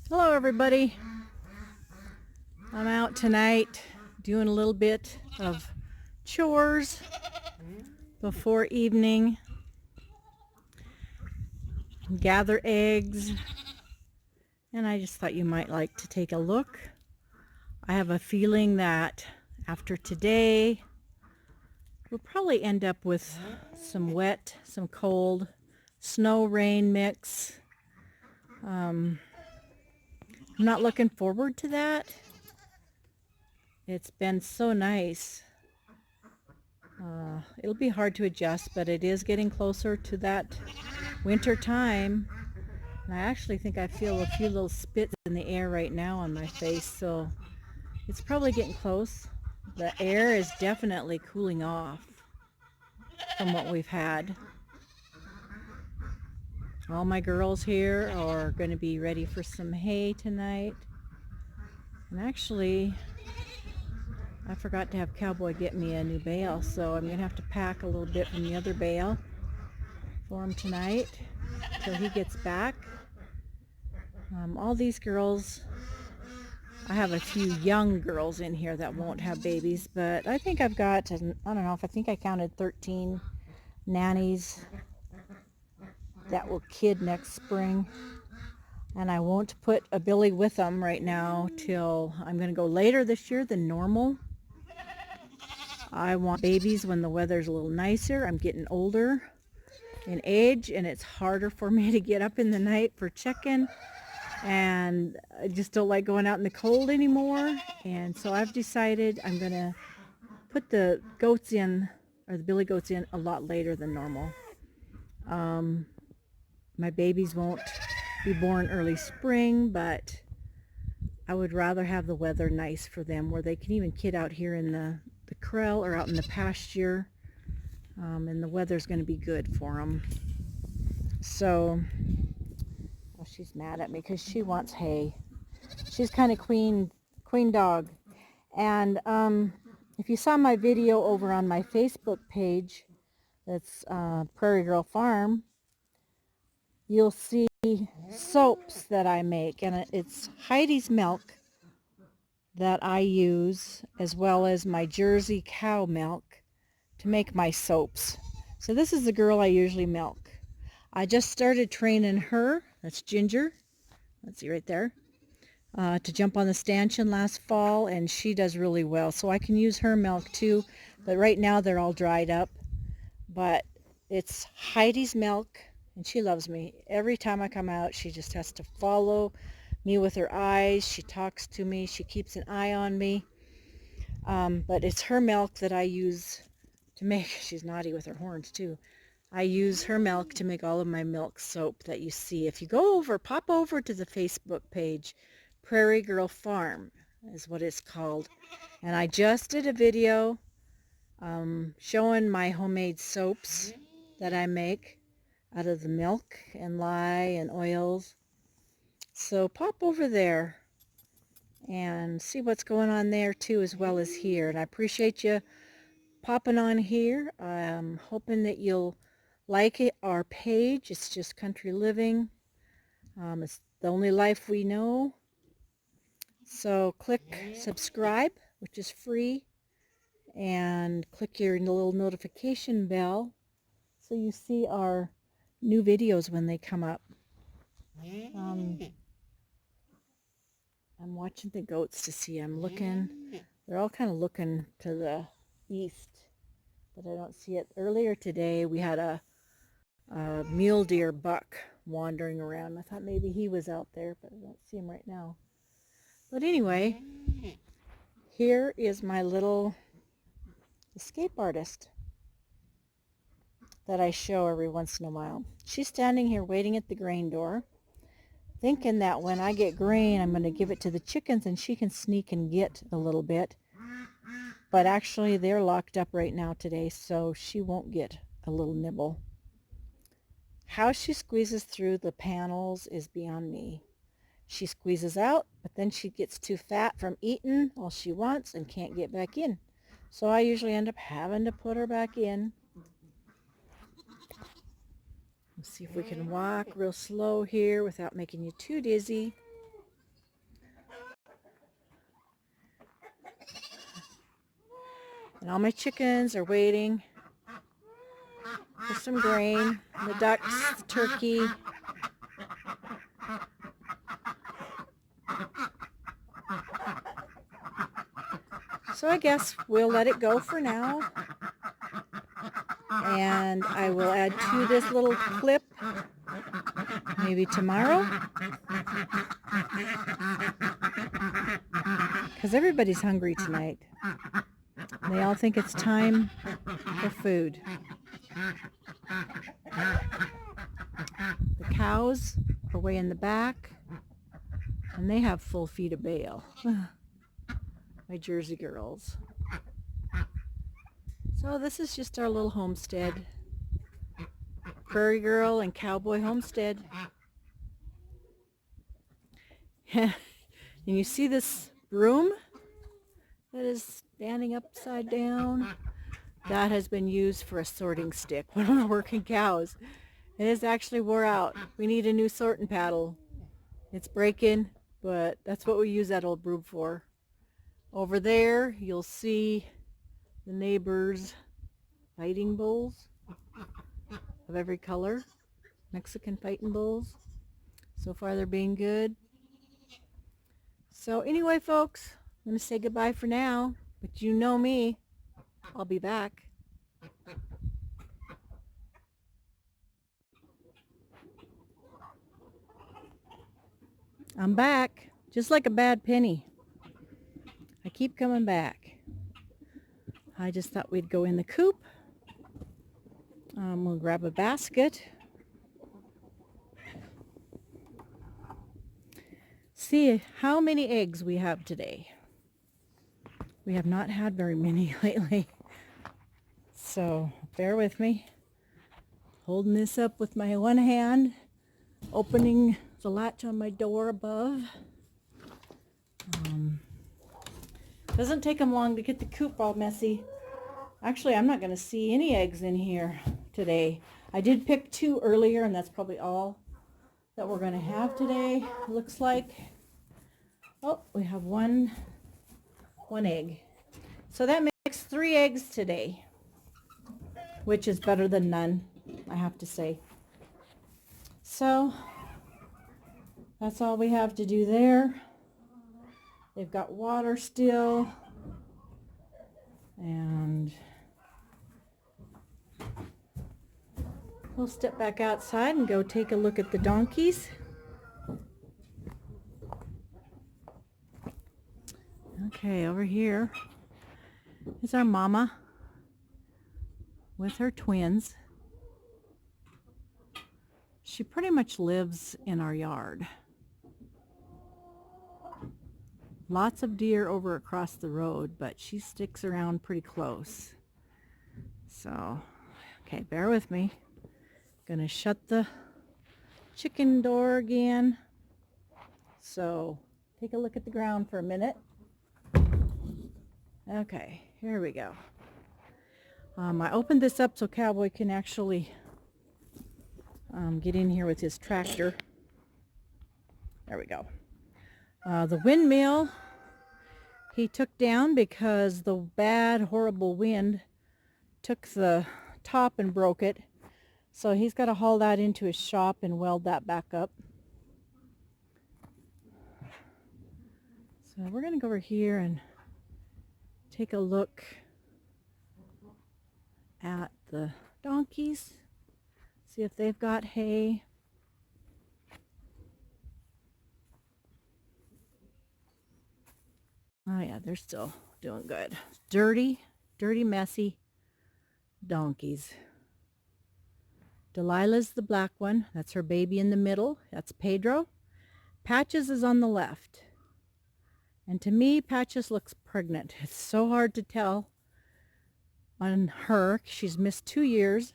Hello everybody. I'm out tonight doing a little bit of chores before evening. Gather eggs, and I just thought you might like to take a look. I have a feeling that after today we'll probably end up with some wet, some cold, snow rain mix. I'm not looking forward to that. It's been so nice. It'll be hard to adjust, but it is getting closer to that winter time. And I actually think I feel a few little spits in the air right now on my face, so it's probably getting close. The air is definitely cooling off from what we've had. All my girls here are going to be ready for some hay tonight. And actually, I forgot to have Cowboy get me a new bale, so I'm going to have to pack a little bit from the other bale for him tonight till he gets back. All these girls, I have a few young girls in here that won't have babies, but I think I've got, I don't know, I think I counted 13 nannies that will kid next spring. And I won't put a Billy with them right now till I'm going to go later this year than normal. I want babies when the weather's a little nicer. I'm getting older in age, and it's harder for me to get up in the night for check-in. And I just don't like going out in the cold anymore. And so I've decided I'm going to put the goats in, or the billy goats in, a lot later than normal. My babies won't be born early spring, but I would rather have the weather nice for them where they can even kid out here in the corral or out in the pasture. And the weather's going to be good for them. So, oh, she's mad at me because she wants hay. She's kind of queen dog. And if you saw my video over on my Facebook page, that's Prairie Girl Farm, you'll see soaps that I make, and it's Heidi's milk that I use, as well as my Jersey cow milk, to make my soaps. So this is the girl I usually milk. I just started training her, that's Ginger, let's see right there, to jump on the stanchion last fall, and she does really well. So I can use her milk too, but right now they're all dried up. But it's Heidi's milk, and she loves me. Every time I come out, she just has to follow me with her eyes. She talks to me. She keeps an eye on me. But it's her milk that I use to make, she's naughty with her horns too. I use her milk to make all of my milk soap that you see. If you pop over to the Facebook page, Prairie Girl Farm is what it's called. And I just did a video showing my homemade soaps that I make out of the milk and lye and oils. So pop over there and see what's going on there too, as well as here. And I appreciate you popping on here. I'm hoping that you'll like it, our page. It's just country living. It's the only life we know. So click subscribe, which is free, and click your little notification bell so you see our new videos when they come up. I'm watching the goats to see. I'm looking. They're all kind of looking to the east, but I don't see it. Earlier today, we had a mule deer buck wandering around. I thought maybe he was out there, but I don't see him right now. But anyway, here is my little escape artist that I show every once in a while. She's standing here waiting at the grain door, thinking that when I get grain, I'm going to give it to the chickens and she can sneak and get a little bit. But actually, they're locked up right now today, so she won't get a little nibble. How she squeezes through the panels is beyond me. She squeezes out, but then she gets too fat from eating all she wants and can't get back in. So I usually end up having to put her back in. Let's see if we can walk real slow here without making you too dizzy. And all my chickens are waiting for some grain. The ducks, the turkey. So I guess we'll let it go for now. And I will add to this little clip maybe tomorrow. Because everybody's hungry tonight. They all think it's time for food. The cows are way in the back, and they have full feet of bale. My Jersey girls. So this is just our little homestead. Prairie girl and cowboy homestead. And you see this broom that is standing upside down? That has been used for a sorting stick. When we're working cows. It is actually wore out. We need a new sorting paddle. It's breaking, but that's what we use that old broom for. Over there, you'll see the neighbors' fighting bulls of every color. Mexican fighting bulls. So far, they're being good. So anyway, folks, I'm going to say goodbye for now. But you know me. I'll be back. I'm back, just like a bad penny. I keep coming back. I just thought we'd go in the coop. We'll grab a basket. See how many eggs we have today. We have not had very many lately. So bear with me. Holding this up with my one hand. Opening the latch on my door above. Doesn't take them long to get the coop all messy. Actually, I'm not going to see any eggs in here today. I did pick 2 earlier, and that's probably all that we're going to have today. Looks like. Oh, we have one egg. So that makes 3 eggs today, which is better than none, I have to say. So that's all we have to do there. They've got water still. And we'll step back outside and go take a look at the donkeys. Okay, over here is our mama with her twins. She pretty much lives in our yard. Lots of deer over across the road, but she sticks around pretty close. So, okay, bear with me. Gonna shut the chicken door again. So, take a look at the ground for a minute. Okay, here we go. I opened this up so Cowboy can actually get in here with his tractor. There we go. The windmill he took down because the bad, horrible wind took the top and broke it. So he's got to haul that into his shop and weld that back up. So we're going to go over here and take a look at the donkeys. See if they've got hay. Oh yeah, they're still doing good. Dirty, messy donkeys. Delilah's the black one. That's her baby in the middle. That's Pedro. Patches is on the left. And to me, Patches looks pregnant. It's so hard to tell on her. She's missed 2 years.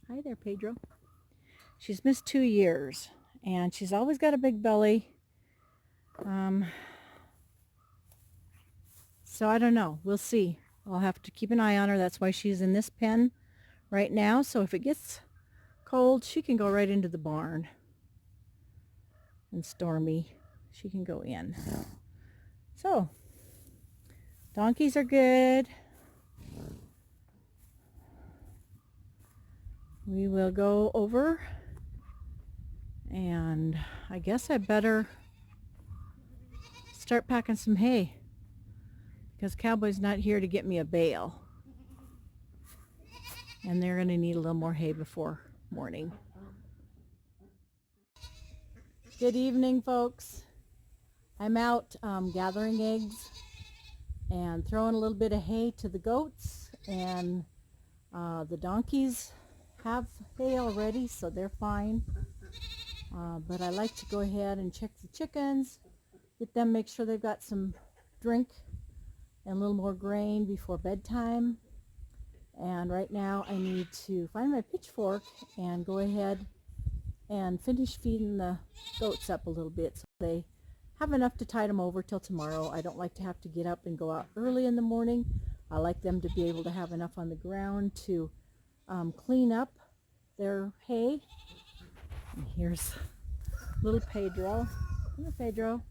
Hi there, Pedro. She's missed 2 years. And she's always got a big belly. So I don't know. We'll see. I'll have to keep an eye on her. That's why she's in this pen right now. So if it gets cold, she can go right into the barn. And Stormy, she can go in. So, donkeys are good. we will go over, and I guess I better start packing some hay because Cowboy's not here to get me a bale, and they're going to need a little more hay before morning. Good evening, folks. I'm out gathering eggs and throwing a little bit of hay to the goats, and the donkeys have hay already, so they're fine. But I like to go ahead and check the chickens, get them, make sure they've got some drink and a little more grain before bedtime. And right now I need to find my pitchfork and go ahead and finish feeding the goats up a little bit so they have enough to tide them over till tomorrow. I don't like to have to get up and go out early in the morning. I like them to be able to have enough on the ground to clean up their hay. And here's little Pedro. Come here, Pedro.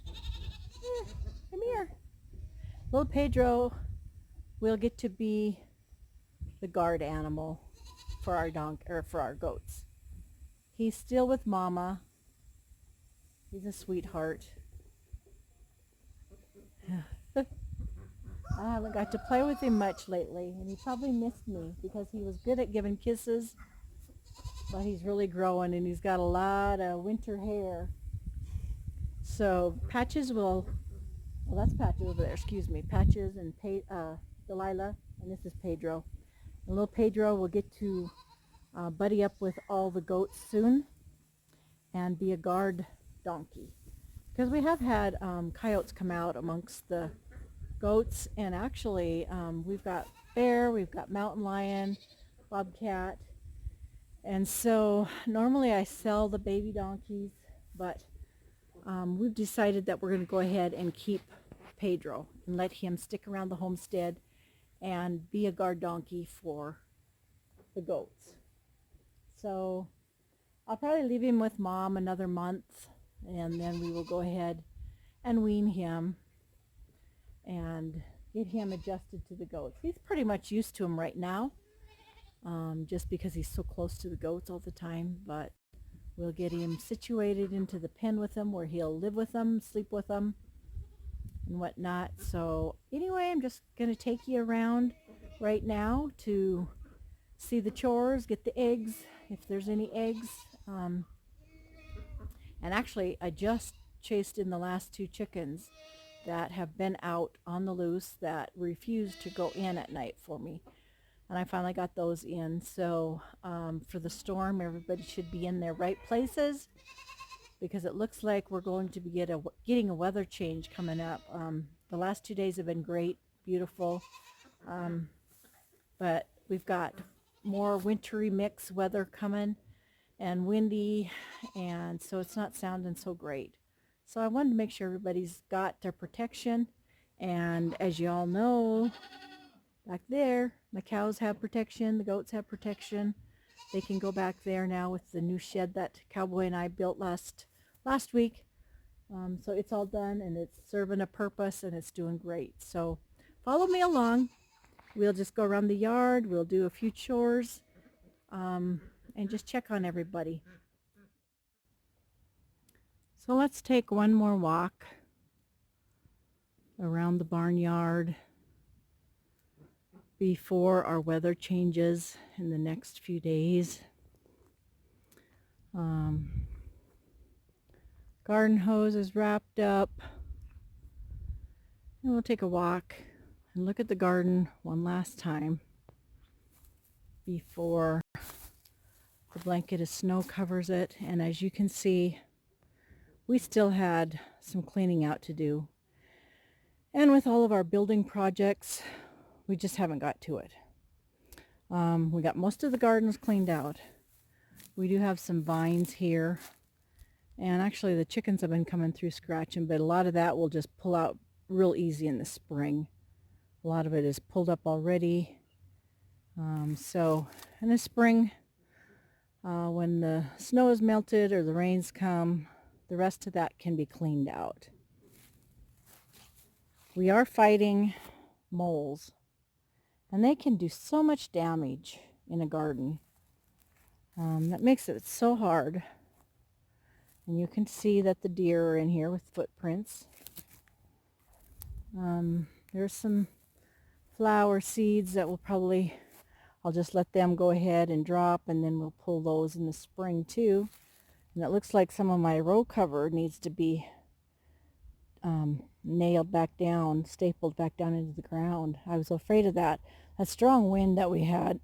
Here, come here. Little Pedro will get to be the guard animal for our goats. He's still with Mama. He's a sweetheart. I haven't got to play with him much lately, and he probably missed me because he was good at giving kisses, but he's really growing and he's got a lot of winter hair. So Patches well, that's Patches over there, excuse me. Patches and Delilah, and this is Pedro. And little Pedro will get to buddy up with all the goats soon and be a guard donkey. Because we have had coyotes come out amongst the goats, and actually we've got bear, we've got mountain lion, bobcat, and so normally I sell the baby donkeys, but we've decided that we're going to go ahead and keep Pedro and let him stick around the homestead and be a guard donkey for the goats. So I'll probably leave him with Mom another month, and then we will go ahead and wean him and get him adjusted to the goats. He's pretty much used to them right now, just because he's so close to the goats all the time, but we'll get him situated into the pen with them where he'll live with them, sleep with them, and whatnot. So anyway, I'm just going to take you around right now to see the chores, get the eggs, if there's any eggs. And actually, I just chased in the last 2 chickens that have been out on the loose that refused to go in at night for me. And I finally got those in. So for the storm, everybody should be in their right places, because it looks like we're going to be getting a weather change coming up. The last 2 days have been great, beautiful, but we've got more wintry mix weather coming and windy, and so it's not sounding so great. So I wanted to make sure everybody's got their protection, and as you all know, back there, the cows have protection, the goats have protection. They can go back there now with the new shed that Cowboy and I built last week. So it's all done, and it's serving a purpose, and it's doing great. So follow me along. We'll just go around the yard. We'll do a few chores, and just check on everybody. So let's take one more walk around the barnyard before our weather changes in the next few days. Garden hose is wrapped up, and we'll take a walk and look at the garden one last time before the blanket of snow covers it. And as you can see, we still had some cleaning out to do, and with all of our building projects, we just haven't got to it. We got most of the gardens cleaned out. We do have some vines here, and actually the chickens have been coming through scratching, but a lot of that will just pull out real easy in the spring. A lot of it is pulled up already. So in the spring, when the snow is melted or the rains come, the rest of that can be cleaned out. We are fighting moles, and they can do so much damage in a garden. That makes it so hard. And you can see that the deer are in here with footprints. There's some flower seeds that will probably, I'll just let them go ahead and drop, and then we'll pull those in the spring too. And it looks like some of my row cover needs to be nailed back down, stapled back down into the ground. I was afraid of that. That strong wind that we had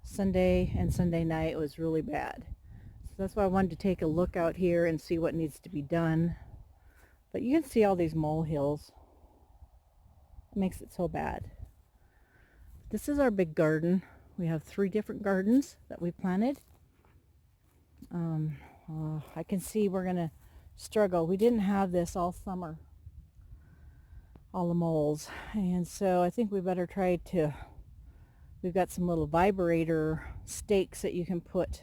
Sunday and Sunday night was really bad. So that's why I wanted to take a look out here and see what needs to be done. But you can see all these molehills. It makes it so bad. This is our big garden. We have 3 different gardens that we planted. I can see we're going to struggle. We didn't have this all summer, all the moles. And so I think we better try to, we've got some little vibrator stakes that you can put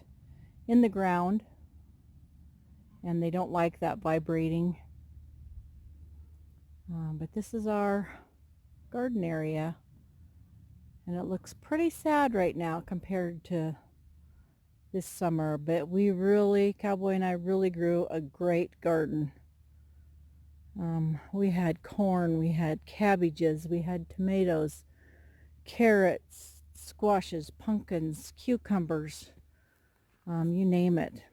in the ground. And they don't like that vibrating. But this is our garden area. And it looks pretty sad right now compared to this summer. But we really, Cowboy and I really grew a great garden. We had corn, we had cabbages, we had tomatoes, carrots, squashes, pumpkins, cucumbers, you name it.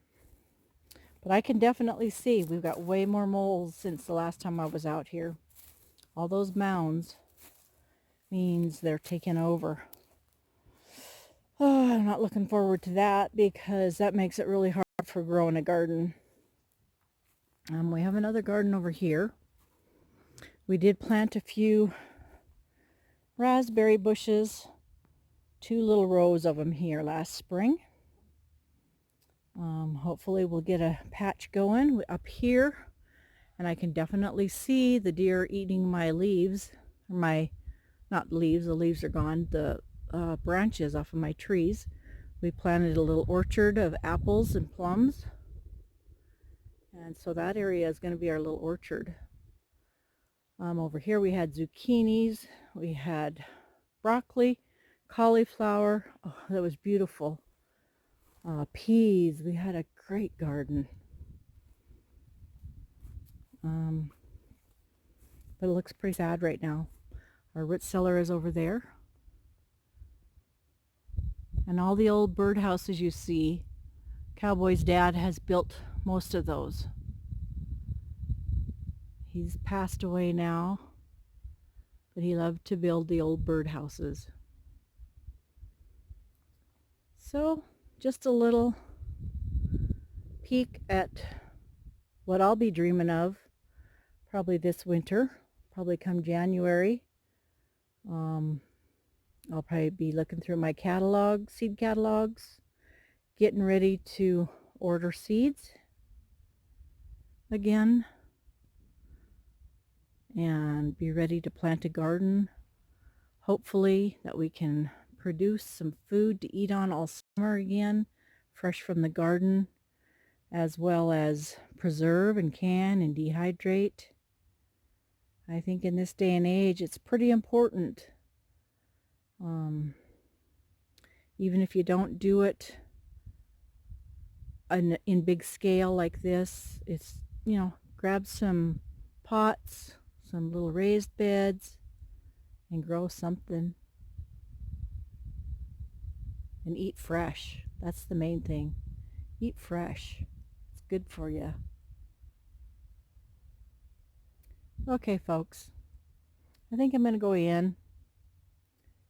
But I can definitely see we've got way more moles since the last time I was out here. All those mounds means they're taking over. Oh, I'm not looking forward to that because that makes it really hard for growing a garden. We have another garden over here. We did plant a few raspberry bushes, 2 little rows of them here last spring. Hopefully we'll get a patch going up here, and I can definitely see the deer eating my leaves, not leaves, the leaves are gone, the branches off of my trees. We planted a little orchard of apples and plums, and so that area is going to be our little orchard. Over here we had zucchinis, we had broccoli, cauliflower, oh, that was beautiful. Peas, we had a great garden. But it looks pretty sad right now. Our root cellar is over there. And all the old birdhouses you see, Cowboy's dad has built most of those. He's passed away now, but he loved to build the old birdhouses. So, just a little peek at what I'll be dreaming of probably this winter, probably come January. I'll probably be looking through my catalog, seed catalogs, getting ready to order seeds again, and be ready to plant a garden. Hopefully that we can produce some food to eat on all summer again, fresh from the garden, as well as preserve and can and dehydrate. I think in this day and age it's pretty important. Even if you don't do it in big scale like this, it's, grab some pots, some little raised beds, and grow something. And eat fresh. That's the main thing. Eat fresh. It's good for you. Okay, folks. I think I'm going to go in.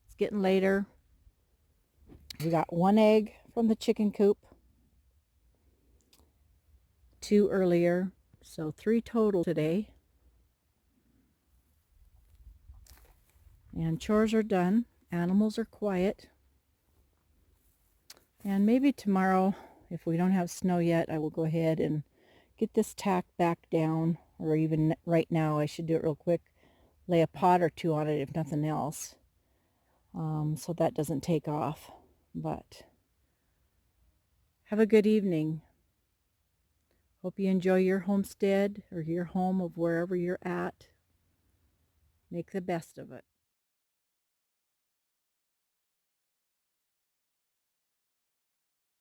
It's getting later. We got 1 egg from the chicken coop. 2 earlier. So 3 total today. And chores are done. Animals are quiet. And maybe tomorrow, if we don't have snow yet, I will go ahead and get this tacked back down. Or even right now, I should do it real quick. Lay a pot or 2 on it, if nothing else. So that doesn't take off. But have a good evening. Hope you enjoy your homestead or your home of wherever you're at. Make the best of it.